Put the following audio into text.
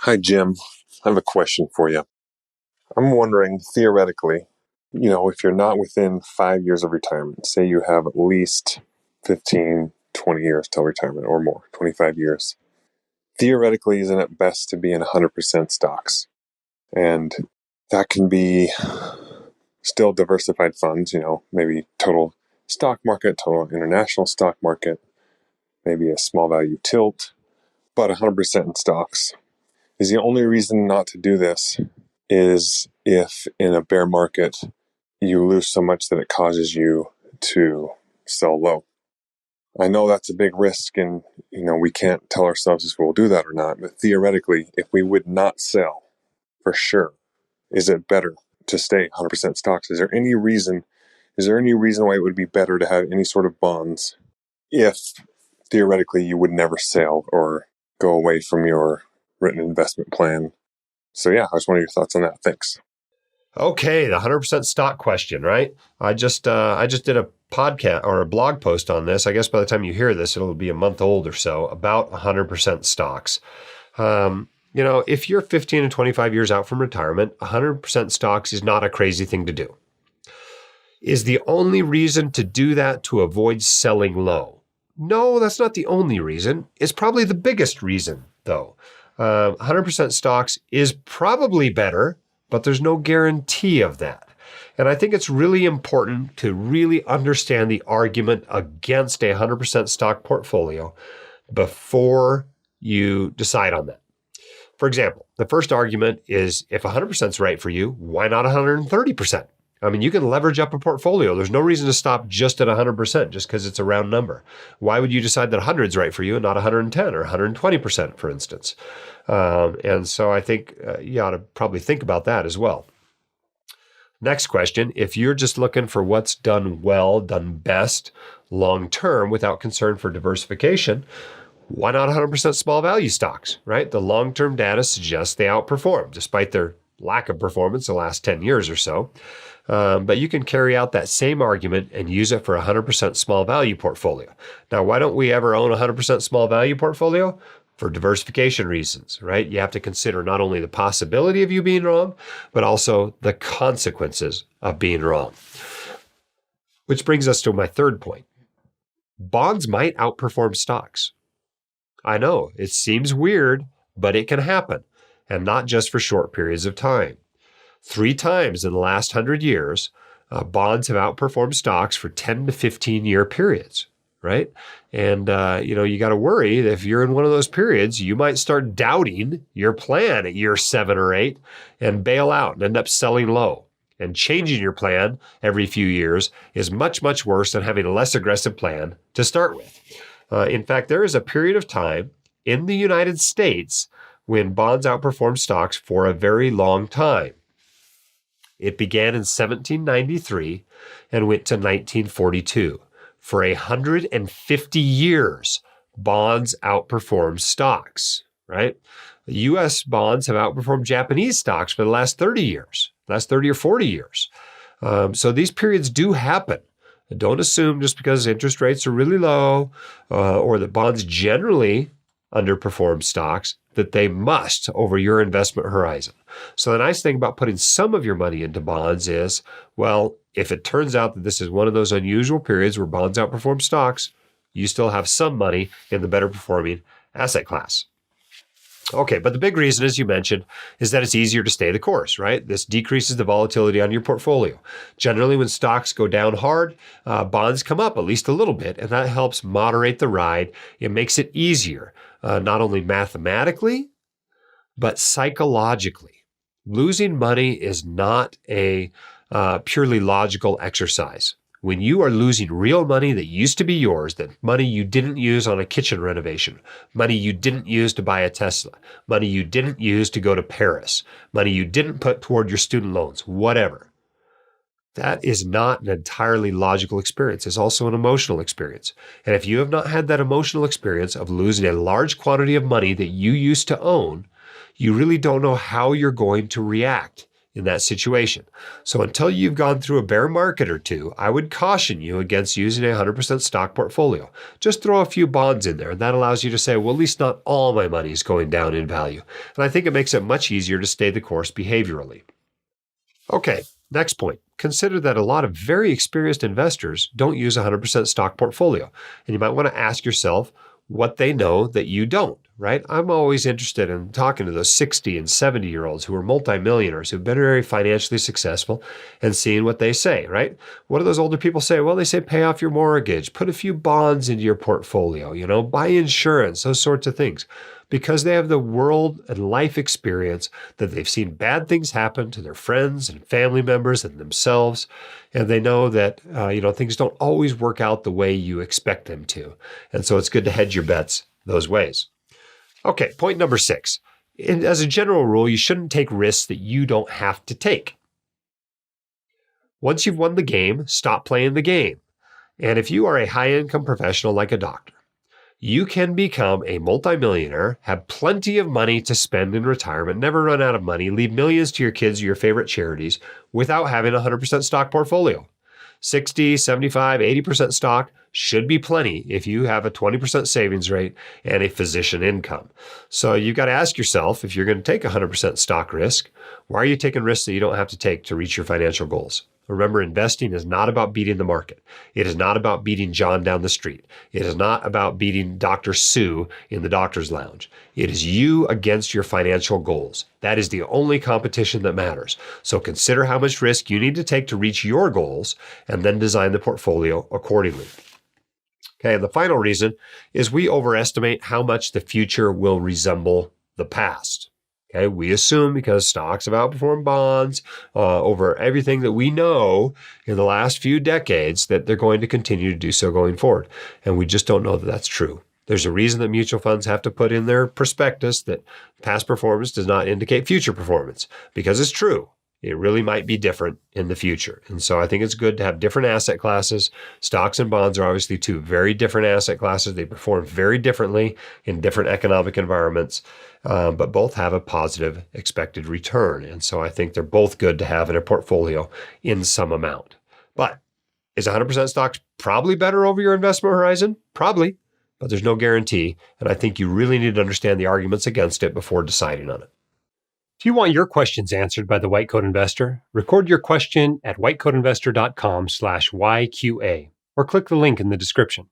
Hi, Jim. I have a question for you. I'm wondering, theoretically, if you're not within 5 years of retirement, say you have at least 15, 20 years till retirement or more, 25 years, theoretically, isn't it best to be in 100% stocks? And that can be still diversified funds, maybe total stock market, total international stock market, maybe a small value tilt, but 100% in stocks. Is the only reason not to do this is if in a bear market you lose so much that it causes you to sell low. I know that's a big risk, and we can't tell ourselves if we'll do that or not, but theoretically, if we would not sell, for sure, is it better to stay 100% stocks? Is there any reason why it would be better to have any sort of bonds if theoretically you would never sell or go away from your written investment plan? So yeah, I was wondering your thoughts on that. Thanks. Okay, the 100% stock question, right? I just did a podcast or a blog post on this. I guess by the time you hear this, it'll be a month old or so, about 100% stocks. If you're 15 and 25 years out from retirement, 100% stocks is not a crazy thing to do. Is the only reason to do that to avoid selling low? No, that's not the only reason. It's probably the biggest reason, though. 100% stocks is probably better, but there's no guarantee of that. And I think it's really important to really understand the argument against a 100% stock portfolio before you decide on that. For example, the first argument is if 100% is right for you, why not 130%? I mean, you can leverage up a portfolio. There's no reason to stop just at 100% just because it's a round number. Why would you decide that 100 is right for you and not 110 or 120%, for instance? And so I think you ought to probably think about that as well. Next question, if you're just looking for what's done well, done best, long-term without concern for diversification, why not 100% small value stocks, right? The long-term data suggests they outperform despite their lack of performance the last 10 years or so. But you can carry out that same argument and use it for a 100% small value portfolio. Now, why don't we ever own a 100% small value portfolio? For diversification reasons, right? You have to consider not only the possibility of you being wrong, but also the consequences of being wrong. Which brings us to my third point. Bonds might outperform stocks. I know, it seems weird, but it can happen, and not just for short periods of time. 3 times in the last 100 years, bonds have outperformed stocks for 10 to 15-year periods, right? And, you got to worry that if you're in one of those periods, you might start doubting your plan at year 7 or 8 and bail out and end up selling low. And changing your plan every few years is much, much worse than having a less aggressive plan to start with. In fact, there is a period of time in the United States when bonds outperformed stocks for a very long time. It began in 1793 and went to 1942. For 150 years, bonds outperformed stocks, right? U.S. bonds have outperformed Japanese stocks for the last 30 or 40 years. So these periods do happen. Don't assume just because interest rates are really low or that bonds generally underperform stocks that they must over your investment horizon. So the nice thing about putting some of your money into bonds is, well, if it turns out that this is one of those unusual periods where bonds outperform stocks, you still have some money in the better performing asset class. Okay, but the big reason, as you mentioned, is that it's easier to stay the course, right? This decreases the volatility on your portfolio. Generally, when stocks go down hard, bonds come up at least a little bit, and that helps moderate the ride. It makes it easier, not only mathematically, but psychologically. Losing money is not a purely logical exercise. When you are losing real money that used to be yours, that money you didn't use on a kitchen renovation, money you didn't use to buy a Tesla, money you didn't use to go to Paris, money you didn't put toward your student loans, whatever. That is not an entirely logical experience. It's also an emotional experience. And if you have not had that emotional experience of losing a large quantity of money that you used to own, you really don't know how you're going to react in that situation. So until you've gone through a bear market or two, I would caution you against using a 100% stock portfolio. Just throw a few bonds in there, and that allows you to say, well, at least not all my money is going down in value. And I think it makes it much easier to stay the course behaviorally. Okay, next point. Consider that a lot of very experienced investors don't use a 100% stock portfolio. And you might want to ask yourself what they know that you don't, right? I'm always interested in talking to those 60 and 70-year-olds who are multimillionaires, who've been very financially successful, and seeing what they say, right? What do those older people say? Well, they say pay off your mortgage, put a few bonds into your portfolio, buy insurance, those sorts of things. Because they have the world and life experience that they've seen bad things happen to their friends and family members and themselves. And they know that, things don't always work out the way you expect them to. And so it's good to hedge your bets those ways. Okay, point number 6. As a general rule, you shouldn't take risks that you don't have to take. Once you've won the game, stop playing the game. And if you are a high-income professional like a doctor, you can become a multimillionaire, have plenty of money to spend in retirement, never run out of money, leave millions to your kids or your favorite charities without having a 100% stock portfolio. 60, 75, 80% stock should be plenty if you have a 20% savings rate and a physician income. So you've got to ask yourself, if you're going to take 100% stock risk, why are you taking risks that you don't have to take to reach your financial goals? Remember, investing is not about beating the market. It is not about beating John down the street. It is not about beating Dr. Sue in the doctor's lounge. It is you against your financial goals. That is the only competition that matters. So consider how much risk you need to take to reach your goals and then design the portfolio accordingly. Okay, and the final reason is we overestimate how much the future will resemble the past. Okay, we assume because stocks have outperformed bonds over everything that we know in the last few decades that they're going to continue to do so going forward. And we just don't know that that's true. There's a reason that mutual funds have to put in their prospectus that past performance does not indicate future performance, because it's true. It really might be different in the future. And so I think it's good to have different asset classes. Stocks and bonds are obviously two very different asset classes. They perform very differently in different economic environments, but both have a positive expected return. And so I think they're both good to have in a portfolio in some amount. But is 100% stocks probably better over your investment horizon? Probably, but there's no guarantee. And I think you really need to understand the arguments against it before deciding on it. If you want your questions answered by the White Coat Investor, record your question at whitecoatinvestor.com/YQA or click the link in the description.